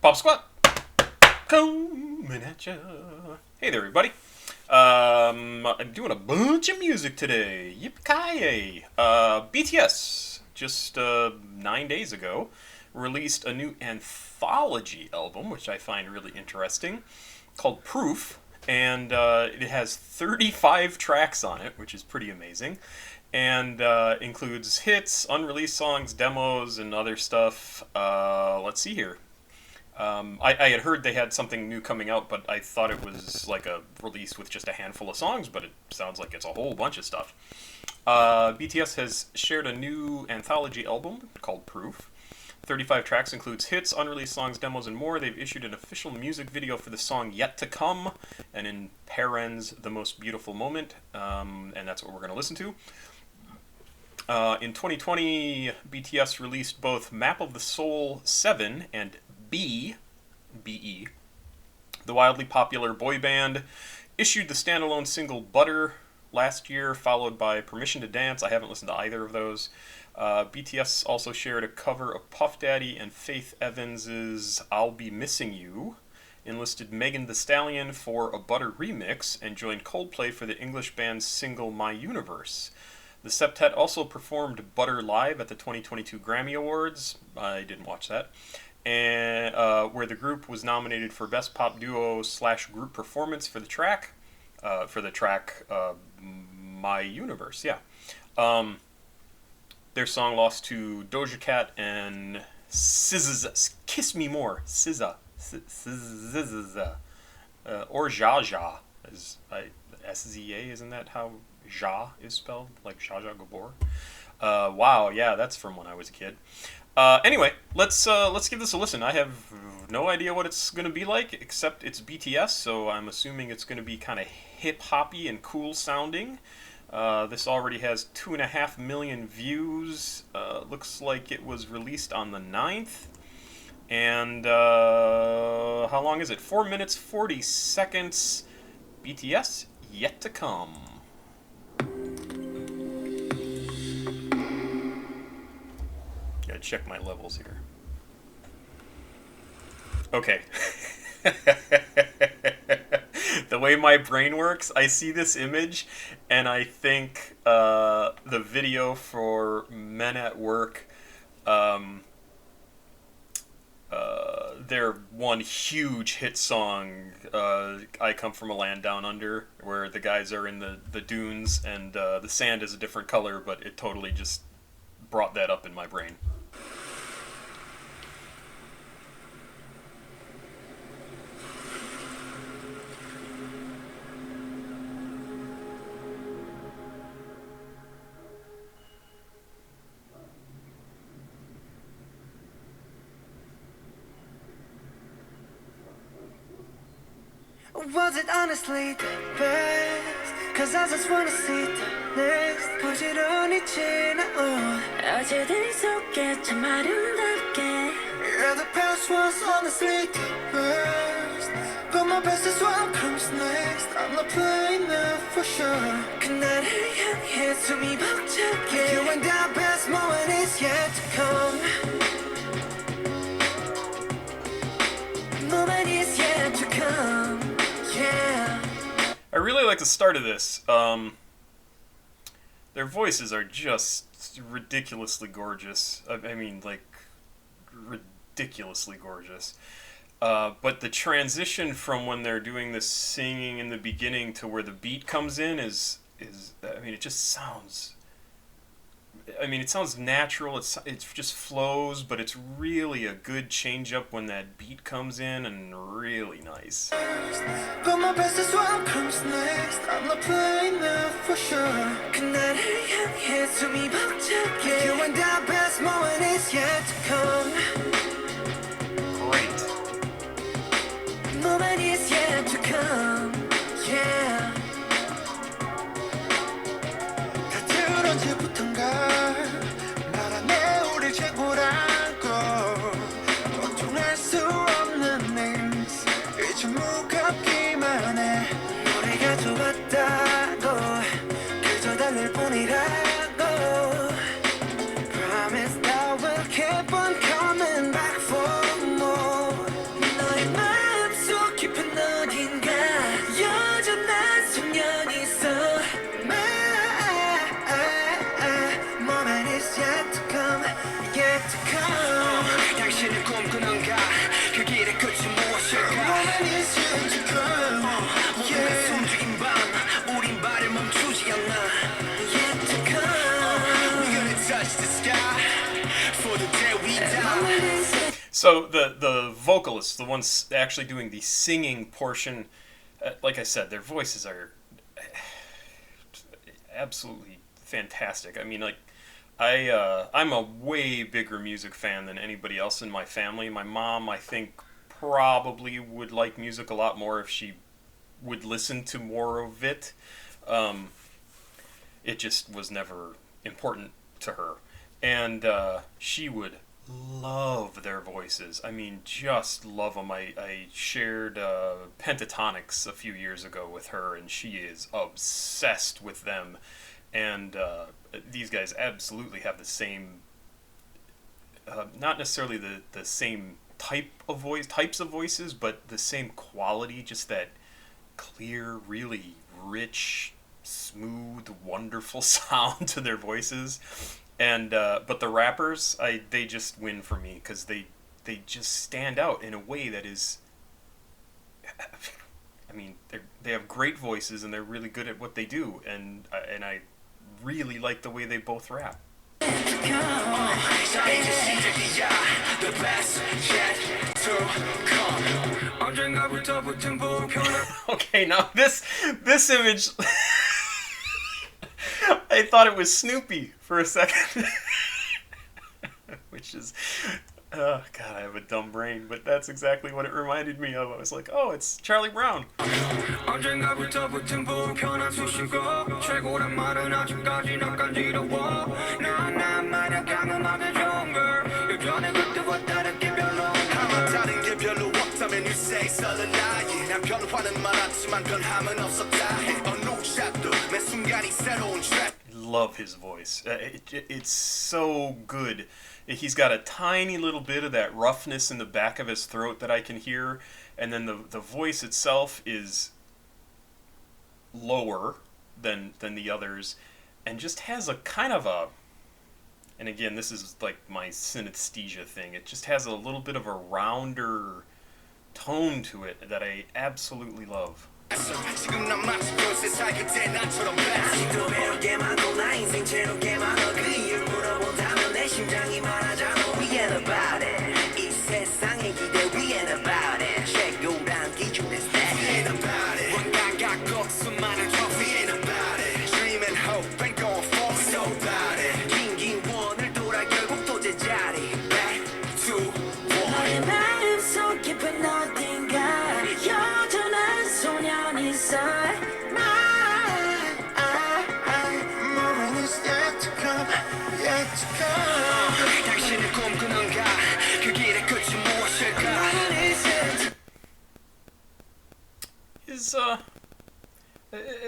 Pop Squat, coming at ya. Hey there, everybody. I'm doing a bunch of music today. Yippee-ki-yay. BTS, just 9 days ago, released a new anthology album, which I find really interesting, called Proof. And it has 35 tracks on it, which is pretty amazing. And includes hits, unreleased songs, demos, and other stuff. Let's see here. I had heard they had something new coming out, but I thought it was like a release with just a handful of songs, but it sounds like it's a whole bunch of stuff. BTS has shared a new anthology album called Proof. 35 tracks, includes hits, unreleased songs, demos, and more. They've issued an official music video for the song Yet to Come, and in parens, The Most Beautiful Moment, and that's what we're going to listen to. In 2020, BTS released both Map of the Soul 7 and B.E. The wildly popular boy band issued the standalone single Butter last year, followed by Permission to Dance. I haven't listened to either of those. BTS also shared a cover of Puff Daddy and Faith Evans' I'll Be Missing You, enlisted Megan Thee Stallion for a Butter remix, and joined Coldplay for the English band's single My Universe. The septet also performed Butter live at the 2022 Grammy Awards. I didn't watch that. And where the group was nominated for Best Pop Duo / Group Performance for the track. My Universe, yeah. Their song lost to Doja Cat and SZA, Kiss Me More, SZA, or Jaja, as SZA, isn't that how Ja is spelled, like Jaja Gabor? Wow, yeah, that's from when I was a kid. Anyway, let's give this a listen. I have no idea what it's going to be like, except it's BTS, so I'm assuming it's going to be kind of hip-hoppy and cool sounding. This already has 2.5 million views. Looks like it was released on the 9th. And how long is it? 4 minutes, 40 seconds. BTS, Yet to Come. Gotta check my levels here. Okay. The way my brain works, I see this image and I think the video for Men at Work, their one huge hit song, I Come From a Land Down Under, where the guys are in the dunes and the sand is a different color, but it totally just brought that up in my brain. Was it honestly the best? Cause I just wanna see the next 부지런히 지나온 어제들 속에 참 아름답게 Yeah, the past was honestly the best But my best is what comes next I'm not playing now for sure 그날을 향해 숨이 벅차게 You and the best moment is yet to come Moment is yet to come I really like the start of this. Their voices are just ridiculously gorgeous. I mean, like, ridiculously gorgeous. But the transition from when they're doing the singing in the beginning to where the beat comes in is I mean, it just sounds... I mean, it sounds natural, it just flows, but it's really a good change-up when that beat comes in, and really nice. But my best is what comes next I'm not playing now for sure 그날을 향해 숨이 벅차게 You and the best moment is yet to come Great. Moment is yet to come Yeah 다들 언제부턴가 말하네 우리 최고라고 원통할 수 없는 names 이제 무겁기만 해 노래가 좋았다고 그저 달랠 뿐이라고 Promise that we'll keep on coming back for more 꿈꾸는가 그 길의 끝이 무엇일까 Woman is yet to come 모두가 숨죽인 밤 우린 발을 멈추지 않아 Yet to come We're gonna touch the sky For the day we die So the vocalists, the ones actually doing the singing portion, like I said, their voices are absolutely fantastic. I mean, like, I'm a way bigger music fan than anybody else in my family. My mom, I think, probably would like music a lot more if she would listen to more of it. It just was never important to her. And she would love their voices. I mean, just love them. I shared Pentatonics a few years ago with her, and she is obsessed with them. And these guys absolutely have the same, not necessarily the same types of voices, but the same quality, just that clear, really rich, smooth, wonderful sound to their voices. And but the rappers, they just win for me because they just stand out in a way that is, I mean, they have great voices and they're really good at what they do, and I really like the way they both rap. Okay, now this image, I thought it was Snoopy for a second. Which is, oh God, I have a dumb brain, but that's exactly what it reminded me of. I was like, oh, it's Charlie Brown. Love his voice. It's so good. He's got a tiny little bit of that roughness in the back of his throat that I can hear, and then the voice itself is lower than the others, and just has a kind of a, and again, this is like my synesthesia thing, it just has a little bit of a rounder tone to it that I absolutely love.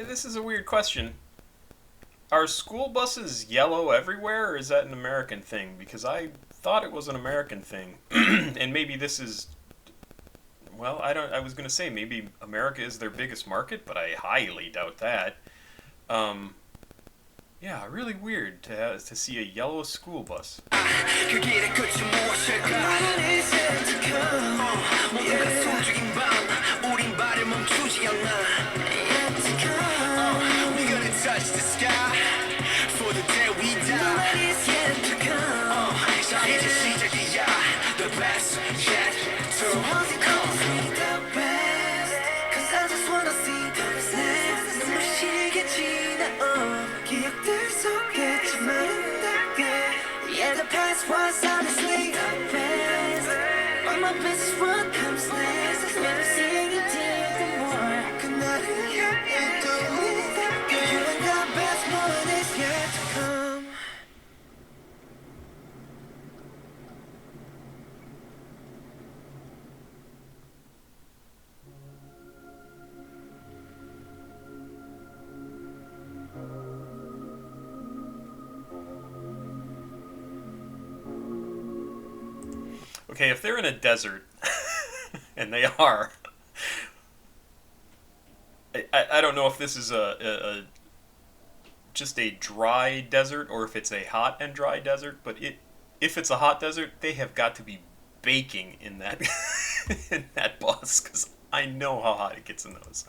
This is a weird question. Are school buses yellow everywhere, or is that an American thing? Because I thought it was an American thing. And maybe this is, well, I was going to say maybe America is their biggest market, but I highly doubt that. Yeah, really weird to see a yellow school bus. Touch the sky for the day we die. The best yet to come. The best, 'cause I just wanna see the best. 눈부시게 지나온 기억들 속에 참 아름답게. Yeah, the past was honestly the best. But my best is what comes next. I've never seen you did the more. 그날을 향해 또 Okay, if they're in a desert, and they are, I don't know if this is just a dry desert or if it's a hot and dry desert, but if it's a hot desert, they have got to be baking in that in that bus because I know how hot it gets in those.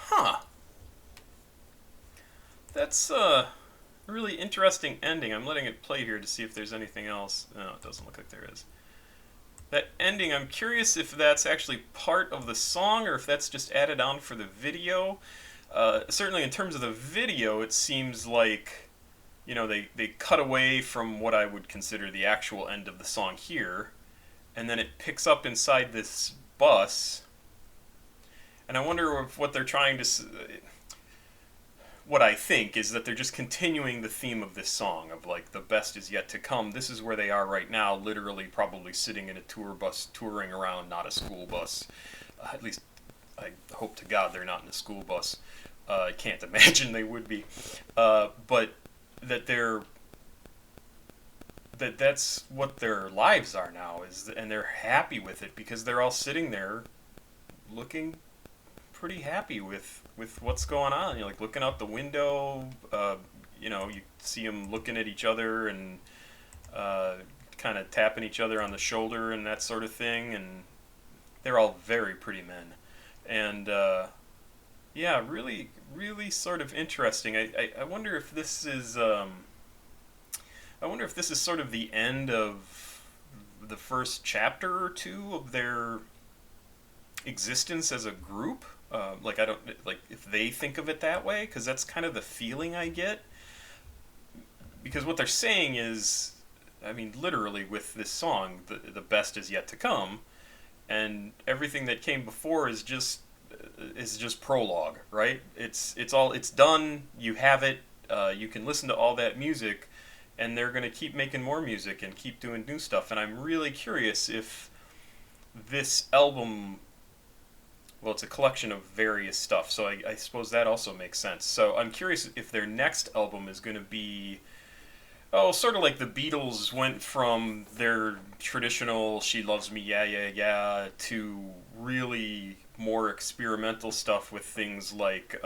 Huh. That's a really interesting ending. I'm letting it play here to see if there's anything else. No, it doesn't look like there is. That ending, I'm curious if that's actually part of the song or if that's just added on for the video. Certainly, in terms of the video, it seems like they cut away from what I would consider the actual end of the song here, and then it picks up inside this bus. And I wonder if what they're trying to what I think is that they're just continuing the theme of this song of like the best is yet to come. This is where they are right now, literally probably sitting in a tour bus touring around, not a school bus. At least I hope to God they're not in a school bus. I can't imagine they would be. But that's what their lives are now and they're happy with it because they're all sitting there looking pretty happy with what's going on. You're like looking out the window. You see them looking at each other and kind of tapping each other on the shoulder and that sort of thing. And they're all very pretty men. And yeah, really, really sort of interesting. I wonder if this is. I wonder if this is sort of the end of the first chapter or two of their existence as a group. Like I don't like if they think of it that way because that's kind of the feeling I get. Because what they're saying is, I mean, literally with this song, the best is yet to come, and everything that came before is just prologue, right? It's done. You have it. You can listen to all that music, and they're gonna keep making more music and keep doing new stuff. And I'm really curious if this album. Well, it's a collection of various stuff, so I suppose that also makes sense. So I'm curious if their next album is going to be, sort of like the Beatles went from their traditional "She Loves Me, Yeah, Yeah, Yeah" to really more experimental stuff with things like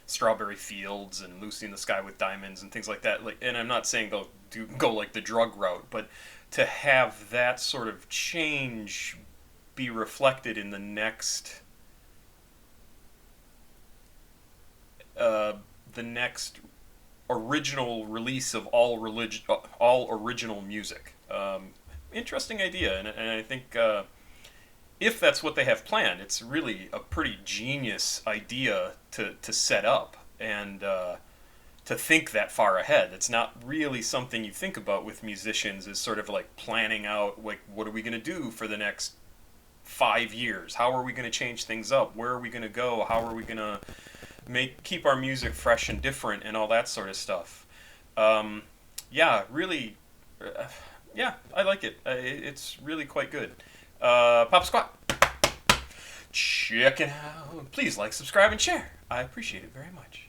"Strawberry Fields" and "Lucy in the Sky with Diamonds" and things like that. Like, and I'm not saying they'll go like the drug route, but to have that sort of change be reflected in the next original release of all original music. Interesting idea, and I think if that's what they have planned, it's really a pretty genius idea to set up and to think that far ahead. It's not really something you think about with musicians. Is sort of like planning out like what are we going to do for the next 5 years? How are we going to change things up? Where are we going to go? How are we going to keep our music fresh and different and all that sort of stuff? Yeah, really, yeah, I like it. It's really quite good. Pop Squat, check it out. Please like, subscribe, and share. I appreciate it very much.